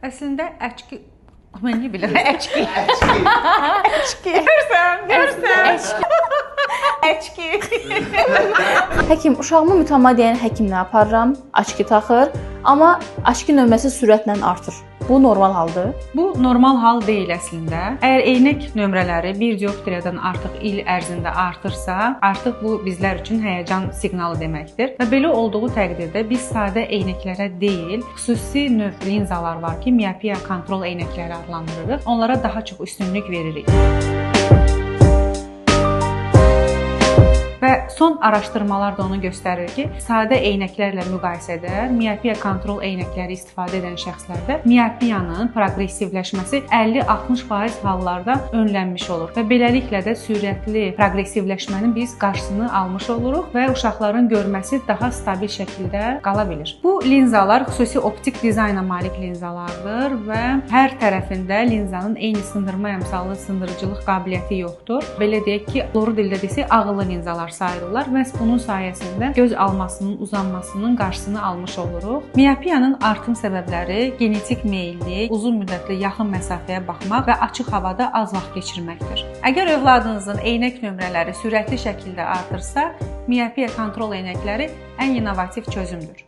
Əslində əçki mən nə bilirəm, əçki. Görsən. Əçki. Həkim, uşağımı mütəmadi həkimlə aparıram, açki taxır, amma açki nömrəsi sürətlə artır. Bu normal haldır. Bu normal hal deyil əslində. Əgər eynək nömrələri 1 dioptriyadan artıq il ərzində artırsa, artıq bu bizlər üçün həyəcan siqnalı deməkdir. Və belə olduğu təqdirdə biz sadə eynəklərə deyil, xüsusi növ linzalar var ki, miopiya kontrol eynəkləri adlandırırıq. Onlara daha çox üstünlük veririk. Və son araşdırmalar da onu göstərir ki, sadə eynəklərlə müqayisədə miopiya kontrol eynəkləri istifadə edən şəxslərdə miopiyanın proqressivləşməsi 50-60% hallarda önlənmiş olur və beləliklə də sürətli proqressivləşmənin biz qarşısını almış oluruq və uşaqların görməsi daha stabil şəkildə qala bilir. Bu linzalar xüsusi optik dizayna malik linzalardır və hər tərəfində linzanın eyni sındırma əmsalı sındırıcılıq qabiliyyəti yoxdur. Belə deyək ki, doğru dildə desək, ağıllı linzalar sayılırlar. Məhz bunun sayəsində göz almasının uzanmasının qarşısını almış oluruq. Miopiyanın artım səbəbləri genetik meylli, uzun müddətli yaxın məsafəyə baxmaq və açıq havada az vaxt keçirməkdir. Əgər övladınızın eynək nömrələri sürətli şəkildə artırsa, miopiya kontrol eynəkləri ən innovativ çözümdür.